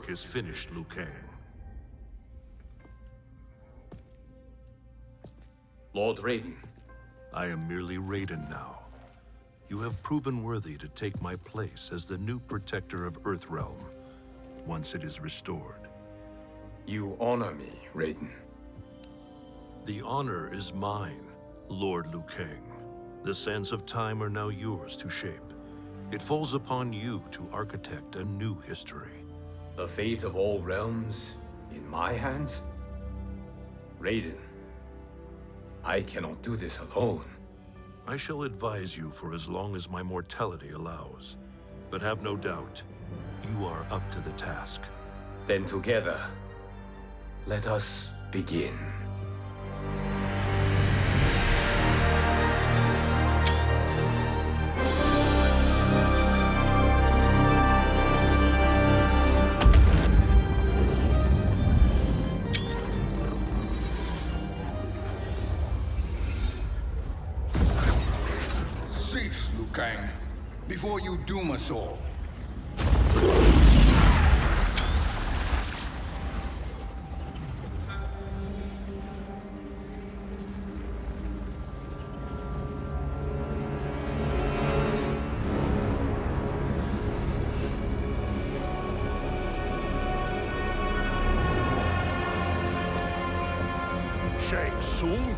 work is finished, Liu Kang. Lord Raiden, I am merely Raiden now. You have proven worthy to take my place as the new protector of Earthrealm, once it is restored. you honor me, Raiden. The honor is mine, Lord Liu Kang. The sands of time are now yours to shape. It falls upon you to architect a new history. The fate of all realms in my hands? Raiden, I cannot do this alone. I shall advise you for as long as my mortality allows. But have no doubt, you are up to the task. Then together, let us begin. Cease, Liu Kang, before you doom us all. Shang Tsung?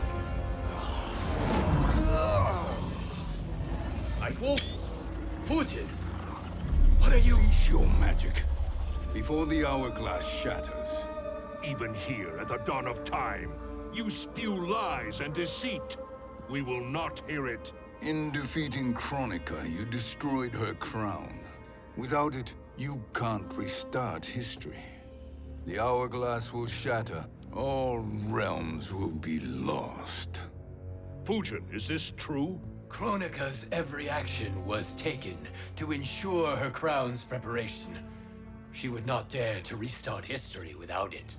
Nightwolf? Fujin? What are you? Cease your magic, before the hourglass shatters. Even here at the dawn of time, you spew lies and deceit. We will not hear it. In defeating Kronika, you destroyed her crown. Without it, you can't restart history. The hourglass will shatter. All realms will be lost. Fujin, is this true? Kronika's every action was taken to ensure her crown's preparation. She would not dare to restart history without it.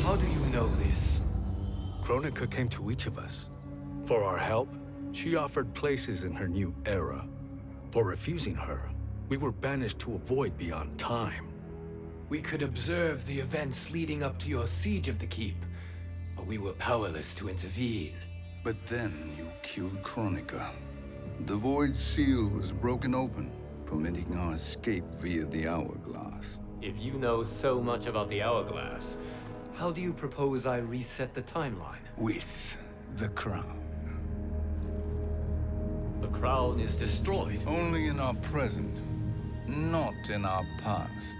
How do you know this? Kronika came to each of us. For our help, she offered places in her new era. For refusing her, we were banished to a void beyond time. We could observe the events leading up to your siege of the keep, but we were powerless to intervene. But then you killed Kronika. The void seal was broken open, permitting our escape via the hourglass. If you know so much about the hourglass, how do you propose I reset the timeline? With the crown. The crown is destroyed. Only in our present, not in our past.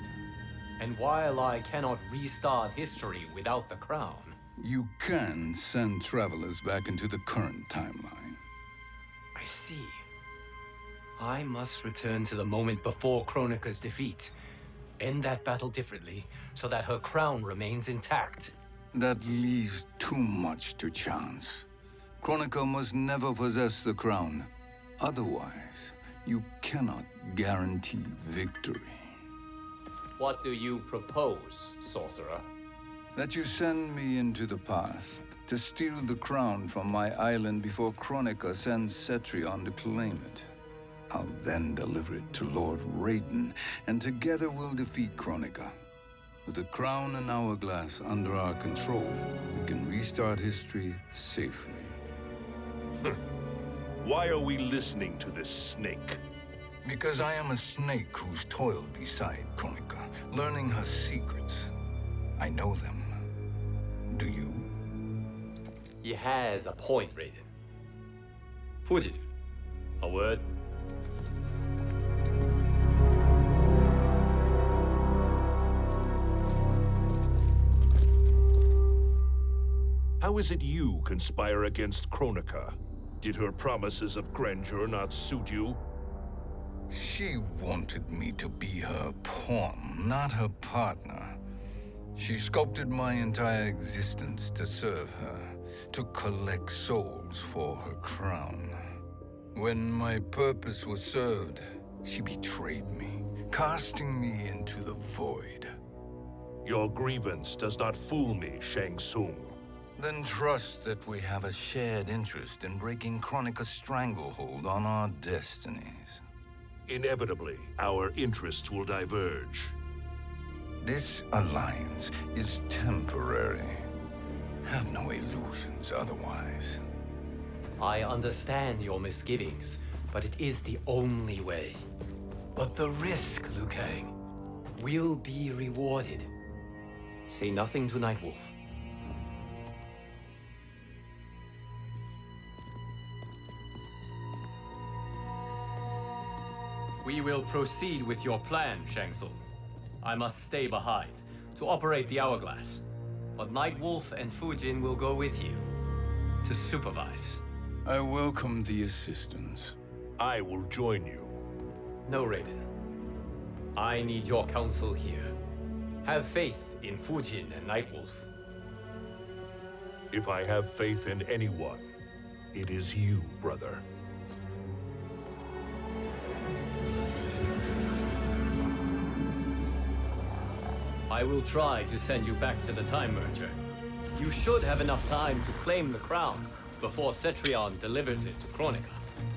And while I cannot restart history without the crown, You can send travelers back into the current timeline. I see. I must return to the moment before Kronika's defeat. End that battle differently, so that her crown remains intact. That leaves too much to chance. Kronika must never possess the crown. Otherwise, you cannot guarantee victory. What do you propose, sorcerer? That you send me into the past to steal the crown from my island before Kronika sends Cetrion to claim it. I'll then deliver it to Lord Raiden, and together we'll defeat Kronika. With the crown and hourglass under our control, we can restart history safely. Why are we listening to this snake? Because I am a snake who's toiled beside Kronika, learning her secrets. I know them. Do you? He has a point, Raiden. Fujin, a word? How is it you conspire against Kronika? Did her promises of grandeur not suit you? She wanted me to be her pawn, not her partner. She sculpted my entire existence to serve her, to collect souls for her crown. When my purpose was served, she betrayed me, casting me into the void. Your grievance does not fool me, Shang Tsung. Then trust that we have a shared interest in breaking Chronica's stranglehold on our destinies. Inevitably, our interests will diverge. This alliance is temporary. Have no illusions otherwise. I understand your misgivings, but it is the only way. But the risk, Liu Kang, will be rewarded. Say nothing to Nightwolf. We will proceed with your plan, Shang Tsung. I must stay behind to operate the hourglass. But Nightwolf and Fujin will go with you to supervise. I welcome the assistance. I will join you. No, Raiden. I need your counsel here. Have faith in Fujin and Nightwolf. If I have faith in anyone, it is you, brother. I will try to send you back to the Time Merger. You should have enough time to claim the crown before Cetrion delivers it to Kronika.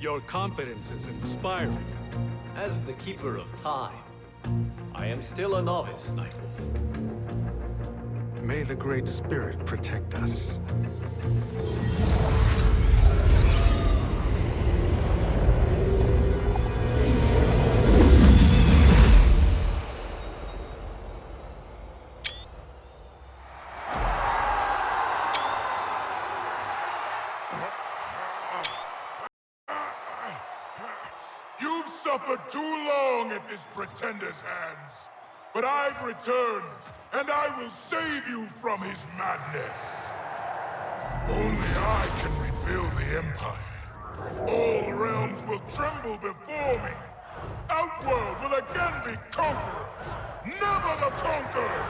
Your confidence is inspiring. As the Keeper of Time, I am still a novice, Nightwolf. May the Great Spirit protect us. You've suffered too long at this pretender's hands. But I've returned, and I will save you from his madness. Only I can rebuild the Empire. All realms will tremble before me. Outworld will again be conquerors, never the conquered!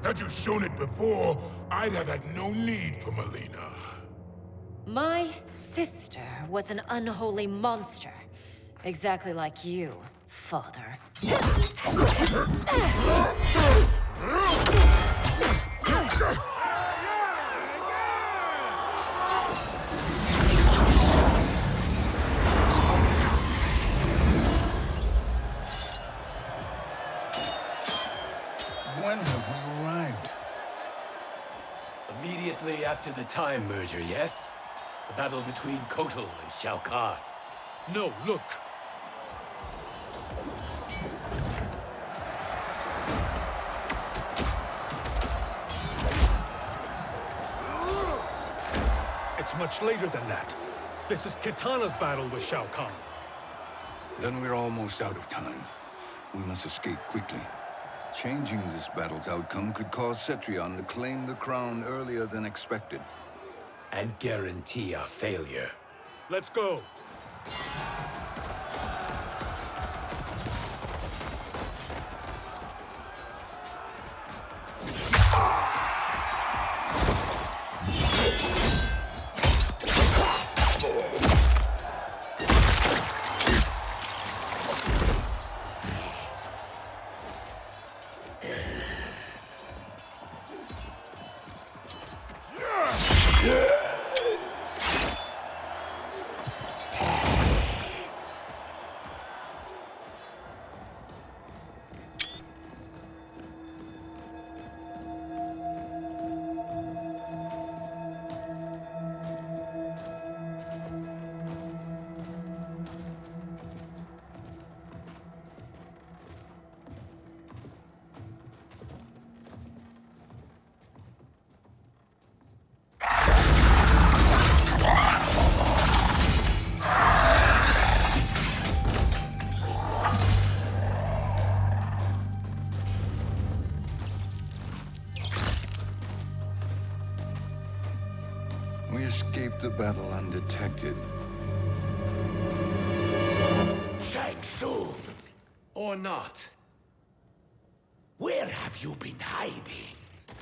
Had you shown it before, I'd have had no need for Melina. My sister was an unholy monster. Exactly like you, father. When have we arrived? Immediately after the Time Merger, yes? The battle between Kotal and Shao Kahn. No, look. It's much later than that. This is Kitana's battle with Shao Kahn. Then we're almost out of time. We must escape quickly. Changing this battle's outcome could cause Cetrion to claim the crown earlier than expected. And guarantee our failure. Let's go. the battle undetected. Shang Tsung, Or not. where have you been hiding?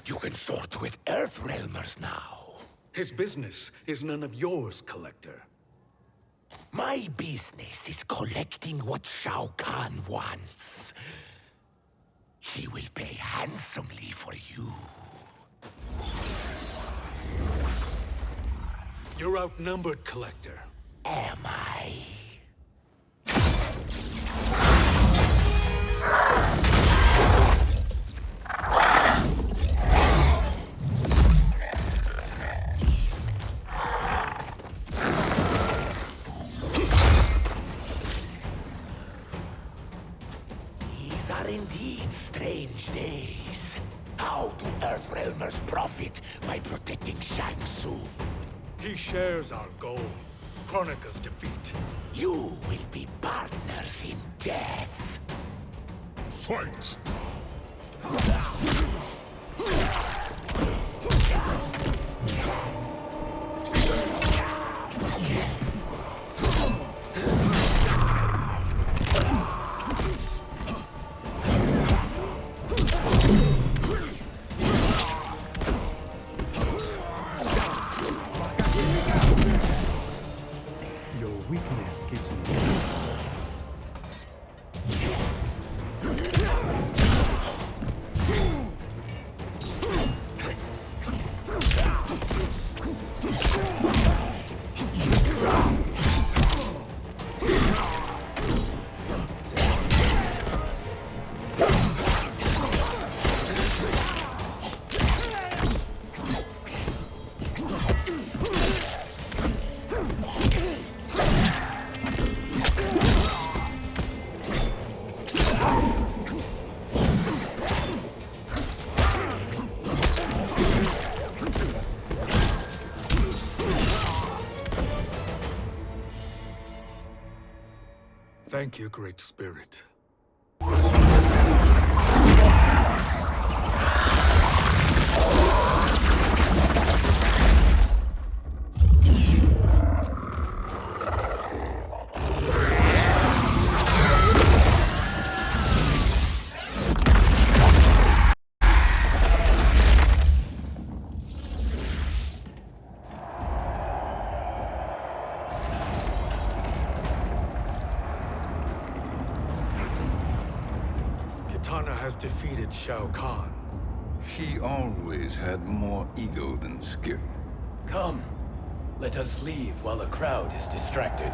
You can sort with Earthrealmers now. His business is none of yours, Collector. My business is collecting what Shao Kahn wants. He will pay handsomely for you. You're outnumbered, Collector. Am I? These are indeed strange days. How do Earthrealmers profit by protecting Shang Tsung? He shares our goal. Kronika's defeat. You will be partners in death. Fight! Your weakness gives me strength. Thank you, Great Spirit. Kitana has defeated Shao Kahn. He always had more ego than skill. Come, let us leave while the crowd is distracted.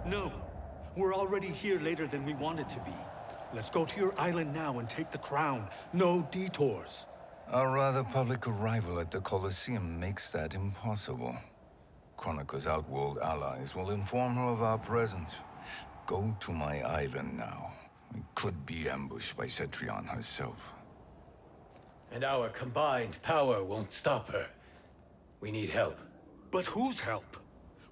No, we're already here later than we wanted to be. Let's go to your island now and take the crown. No detours. Our rather public arrival at the Colosseum makes that impossible. Kronika's outworld allies will inform her of our presence. Go to my island now. We could be ambushed by Cetrion herself. And our combined power won't stop her. We need help. But whose help?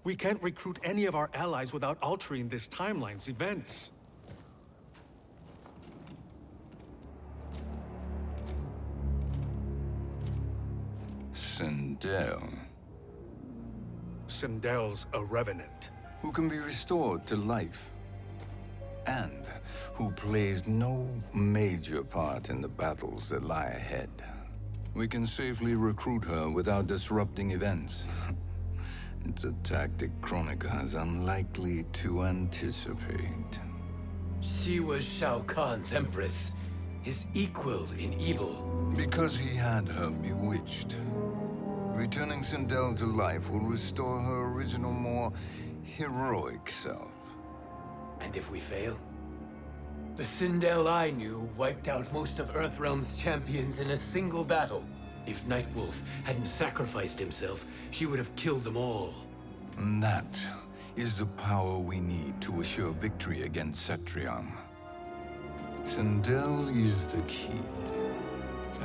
We can't recruit any of our allies without altering this timeline's events. Sindel, Sindel's a revenant. who can be restored to life, and who plays no major part in the battles that lie ahead. We can safely recruit her without disrupting events. It's a tactic Kronika is unlikely to anticipate. She was Shao Kahn's empress, his equal in evil. Because he had her bewitched. Returning Sindel to life will restore her original, more heroic self. And if we fail? The Sindel I knew wiped out most of Earthrealm's champions in a single battle. If Nightwolf hadn't sacrificed himself, she would have killed them all. And that is the power we need to assure victory against Cetrion. Sindel is the key.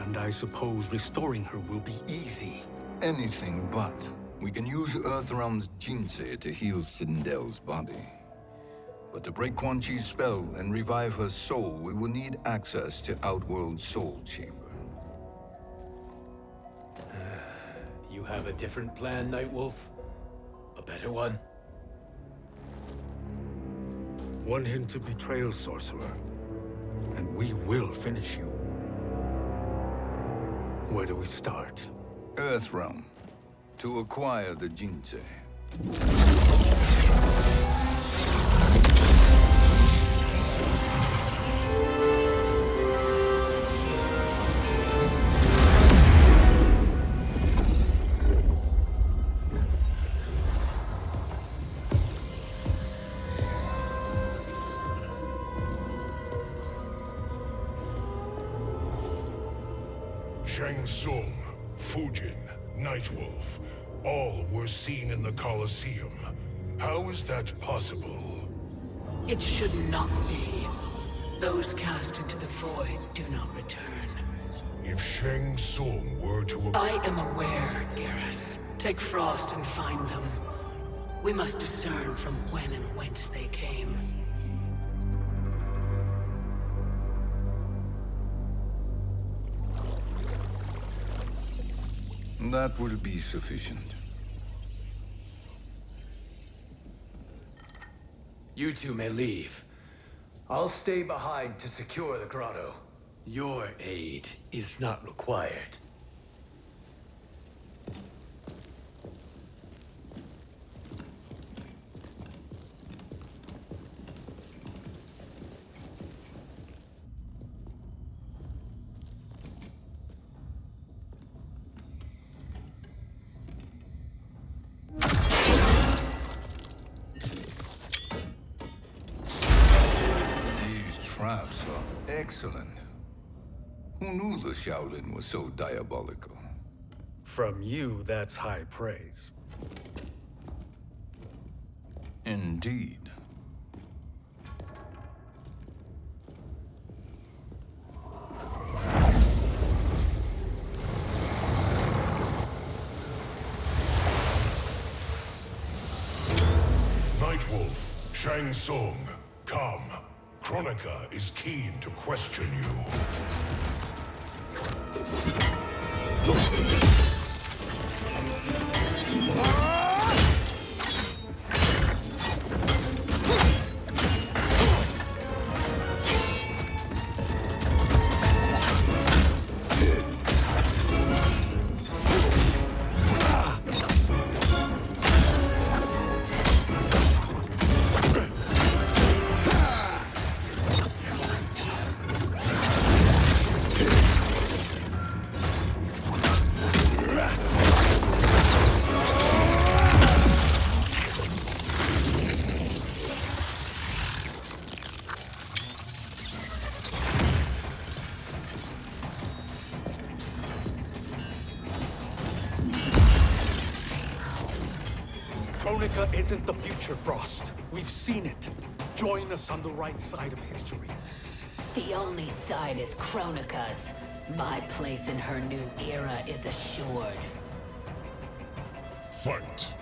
And I suppose restoring her will be easy. Anything but. We can use Earthrealm's Jinsei to heal Sindel's body. But to break Quan Chi's spell and revive her soul, we will need access to Outworld's soul chamber. You have a different plan, Nightwolf? A better one? One hint of betrayal, sorcerer, and we will finish you. Where do we start? Earthrealm. To acquire the Jinsei. Shang Tsung, Fujin, Nightwolf, all were seen in the Colosseum. How is that possible? It should not be. Those cast into the void do not return. If Shang Tsung were to... I am aware, Garrus. Take Frost and find them. We must discern from when and whence they came. That will be sufficient. You two may leave. I'll stay behind to secure the grotto. Your aid is not required. Traps are excellent. Who knew the Shaolin was so diabolical? From you, that's high praise. Indeed. Nightwolf, Shang Tsung, come. Kronika is keen to question you. Kronika isn't the future, Frost. We've seen it. Join us on the right side of history. The only side is Kronika's. My place in her new era is assured. Fight!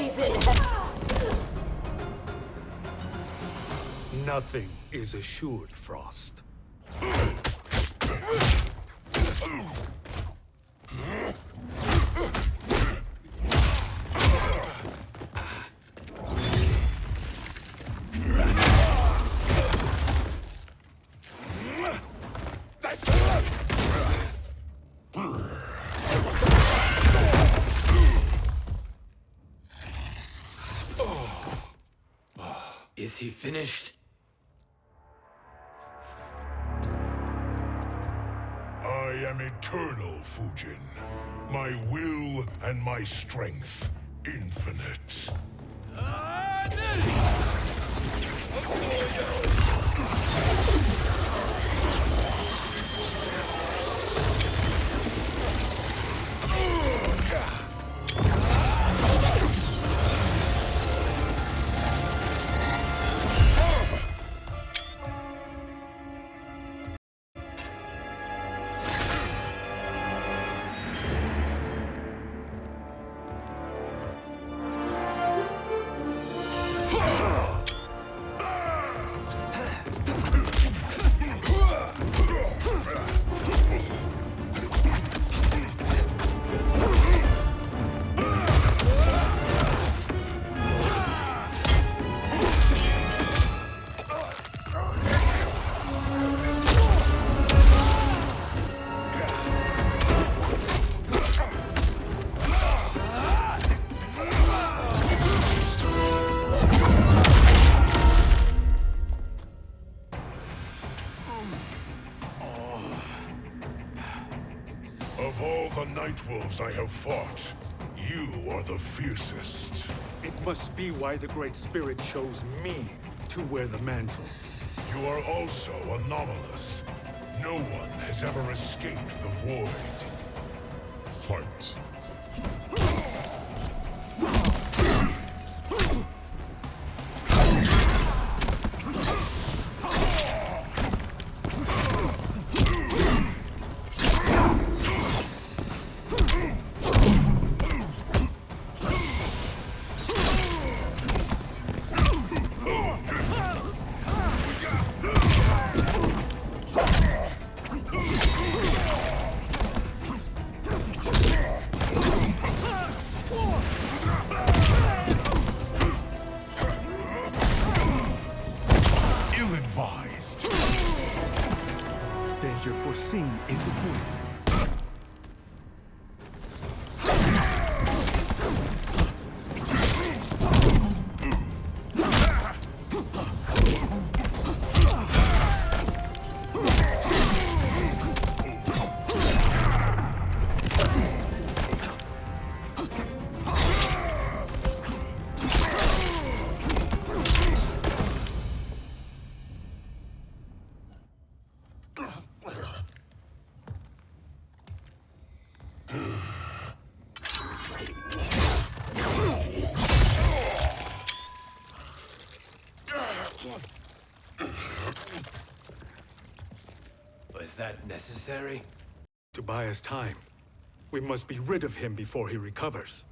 brazen... Nothing is assured, Frost. Is he finished? I am eternal, Fujin. My will and my strength, infinite. Of all the Nightwolves I have fought, you are the fiercest. It must be why the Great Spirit chose me to wear the mantle. You are also anomalous. No one has ever escaped the void. Fight. Ill-advised. Danger foreseen is avoided. Was that necessary? To buy us time, we must be rid of him before he recovers.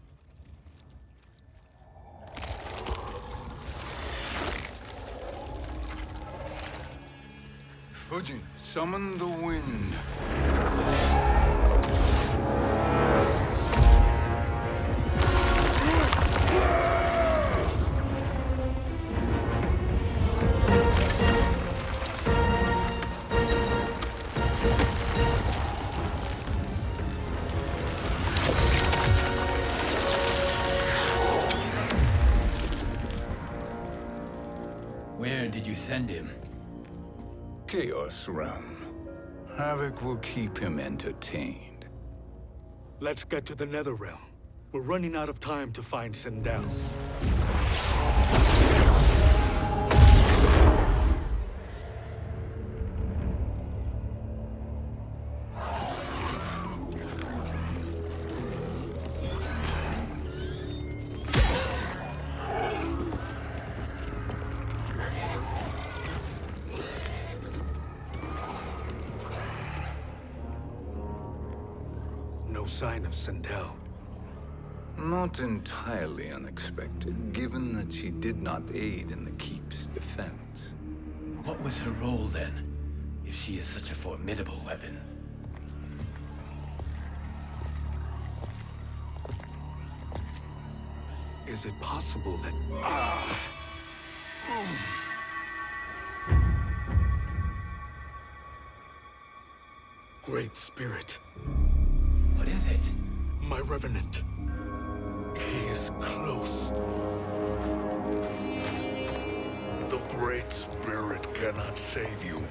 Fujin, summon the wind. Where did you send him? Chaos Realm. Havoc will keep him entertained. Let's get to the Netherrealm. We're running out of time to find Sindel. No sign of Sindel. Not entirely unexpected, given that she did not aid in the keep's defense. What was her role then, if she is such a formidable weapon? Is it possible that... Great Spirit. What is it? My Revenant. He is close. The Great Spirit cannot save you.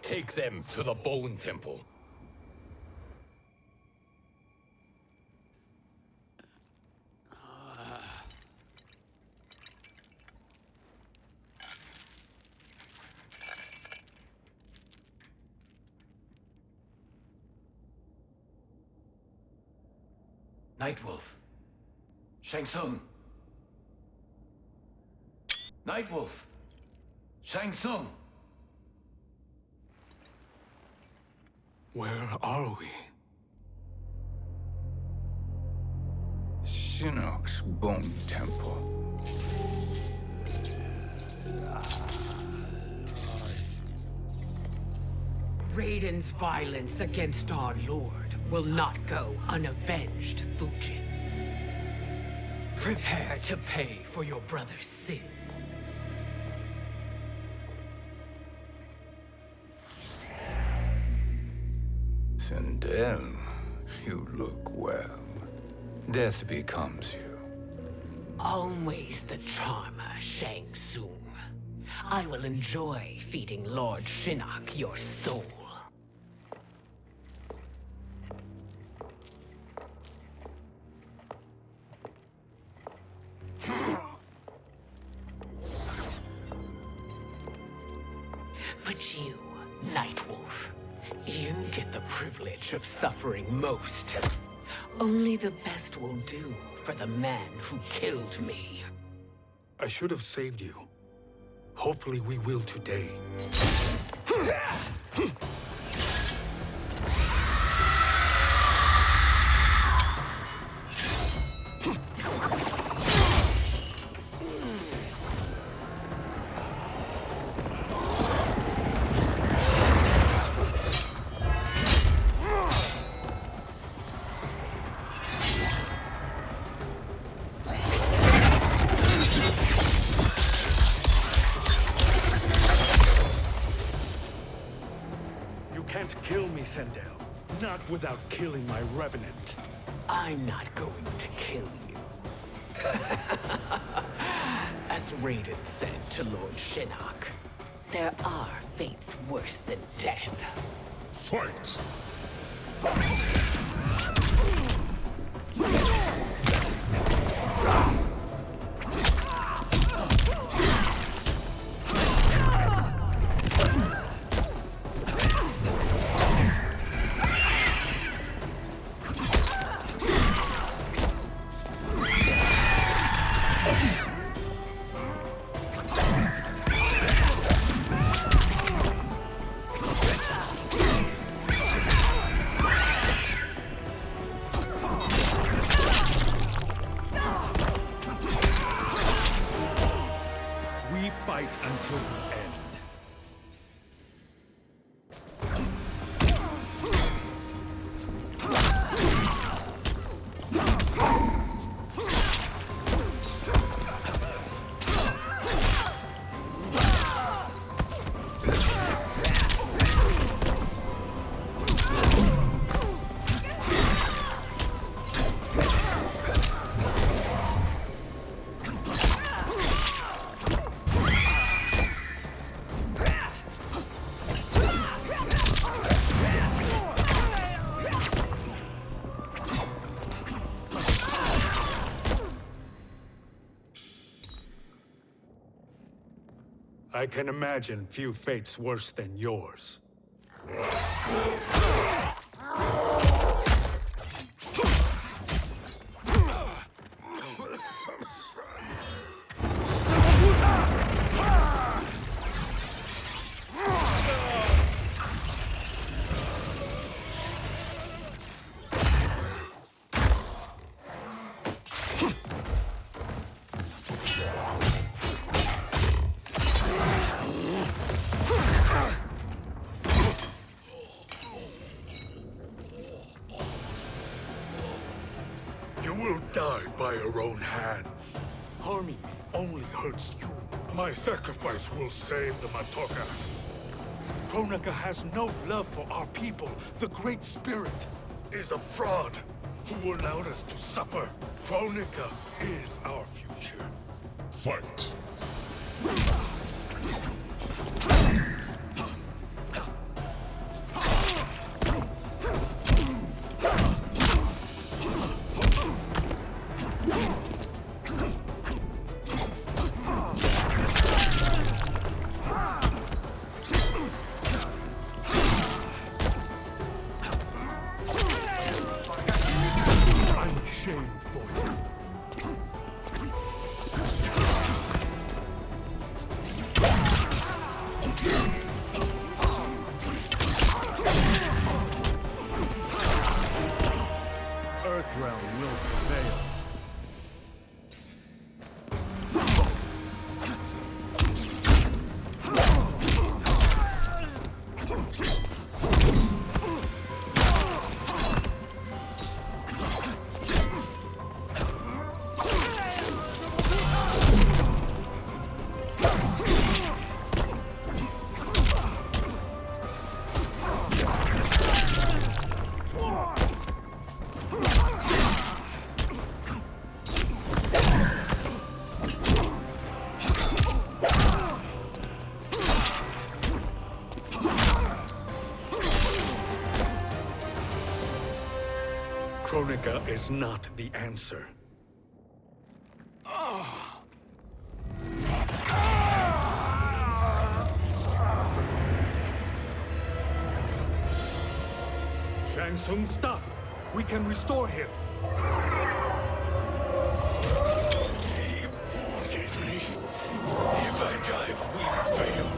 Take them to the Bone Temple. Nightwolf. Shang Tsung. Nightwolf. Shang Tsung. Where are we? Shinnok's Bone Temple. Raiden's violence against our lord will not go unavenged, Fujin. Prepare to pay for your brother's sins. Sindel, you look well. Death becomes you. Always the charmer, Shang Tsung. I will enjoy feeding Lord Shinnok your soul. But you, Nightwolf, you get the privilege of suffering most. Only the best will do for the man who killed me. I should have saved you. Hopefully we will today. Not without killing my Revenant. I'm not going to kill you. As Raiden said to Lord Shinnok, there are fates worse than death. Fight! I can imagine few fates worse than yours. You will die by your own hands. Harming me only hurts you. My sacrifice will save the Matoka. Kronika has no love for our people. The Great Spirit is a fraud who allowed us to suffer. Kronika is our future. Fight. I'm ashamed for you. Earthrealm will prevail. Kronika is not the answer. Shang Tsung, stop! We can restore him! He wounded me. If I die, we fail.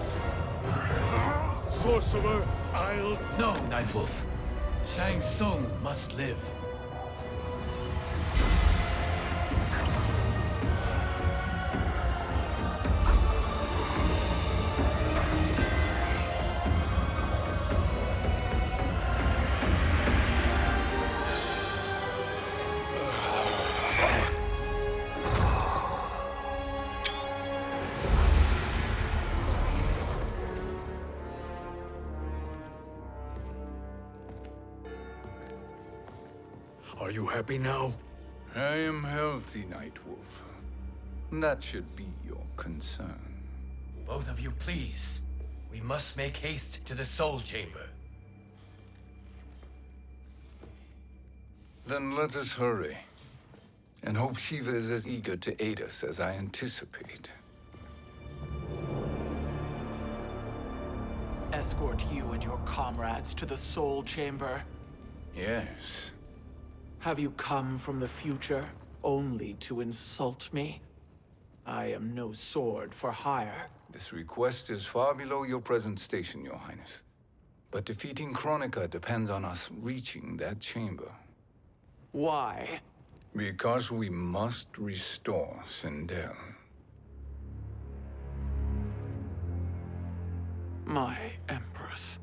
Sorcerer, I'll... No, Nightwolf. Shang Tsung must live. Are you happy now? I am healthy, Nightwolf. That should be your concern. Both of you, please. We must make haste to the Soul Chamber. Then let us hurry. And hope Shiva is as eager to aid us as I anticipate. Escort you and your comrades to the Soul Chamber. Yes. Have you come from the future only to insult me? I am no sword for hire. This request is far below your present station, Your Highness. But defeating Kronika depends on us reaching that chamber. Why? Because we must restore Sindel. My Empress.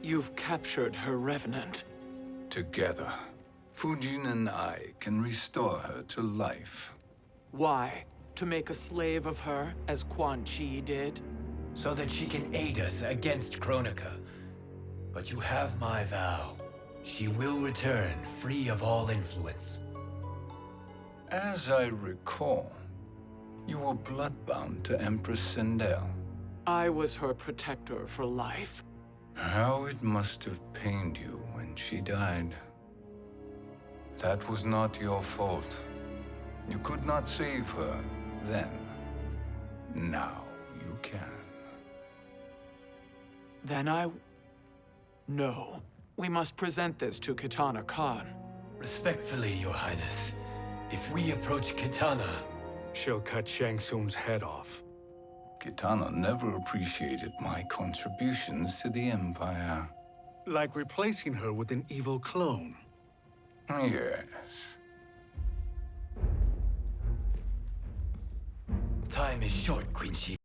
You've captured her revenant. together, Fujin and I can restore her to life. Why? To make a slave of her, as Quan Chi did? So that she can aid us against Kronika. But you have my vow. She will return free of all influence. As I recall, you were bloodbound to Empress Sindel. I was her protector for life. How it must have pained you when she died. That was not your fault. You could not save her then. Now you can. Then No. We must present this to Kitana Khan. Respectfully, Your Highness, if we approach Kitana, She'll cut Shang Tsung's head off. Kitana never appreciated my contributions to the Empire. Like replacing her with an evil clone. Yes. time is short, Queen Shiva.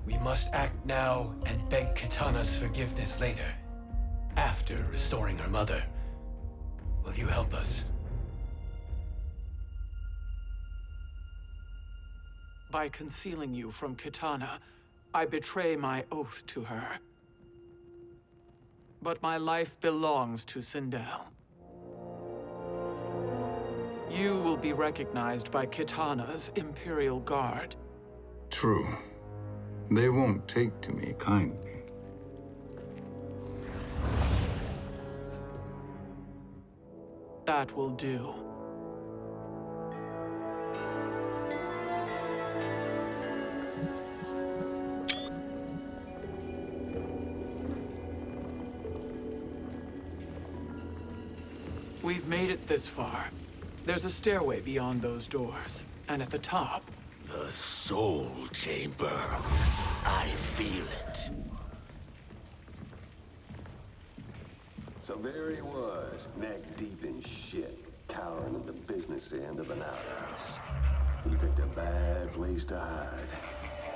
We must act now and beg Kitana's forgiveness later, after restoring her mother. Will you help us? By concealing you from Kitana, I betray my oath to her. But my life belongs to Sindel. You will be recognized by Kitana's Imperial Guard. True. They won't take to me kindly. That will do. We've made it this far. There's a stairway beyond those doors, and at the top... The Soul Chamber. I feel it. So there he was, neck deep in shit, cowering at the business end of an outhouse. He picked a bad place to hide,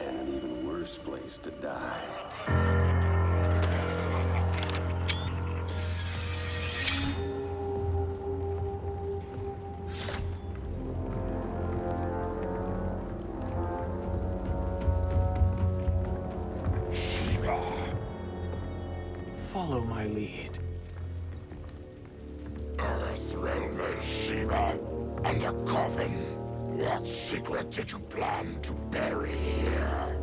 and an even worse place to die. Follow my lead. Earth realm is Shiva, and a coffin. What secret did you plan to bury here?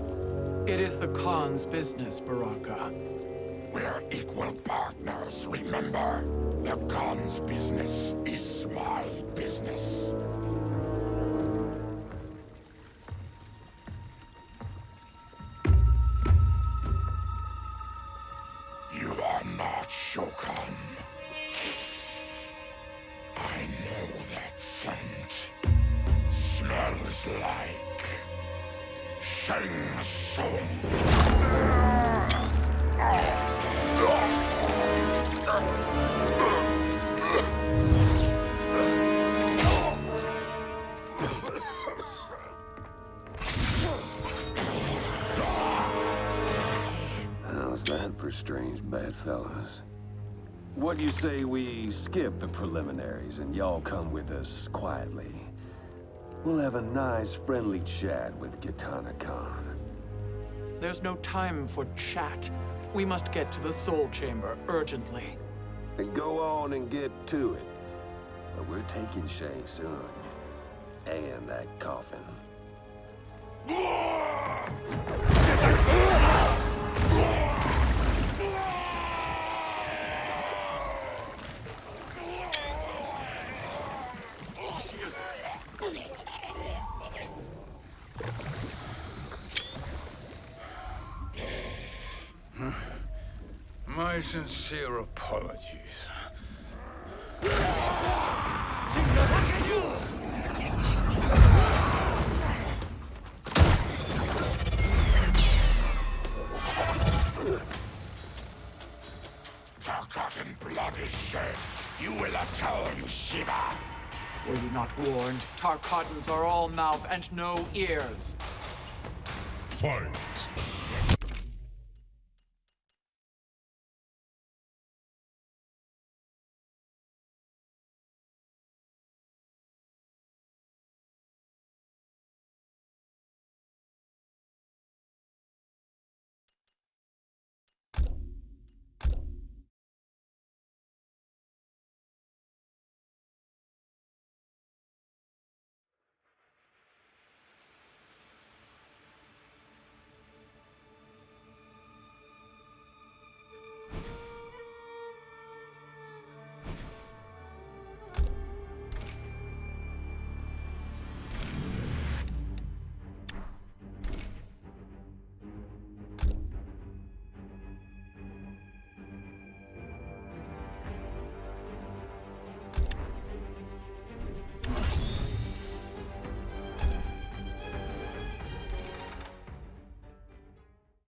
It is the Khan's business, Baraka. We're equal partners, remember? The Khan's business is my business. You are not Shokan. I know that scent. Smells like Shang Tsung. How's that for strange bedfellows? What do you say we skip the preliminaries and y'all come with us quietly? We'll have a nice, friendly chat with Kitana Khan. There's no time for chat. We must get to the Soul Chamber urgently. Then go on and get to it. But we're taking Shang Tsung. And that coffin. My sincere apologies. Forgotten blood is shed. You will atone, Shiva. Were you not warned? Tarkatans are all mouth and no ears. Fight!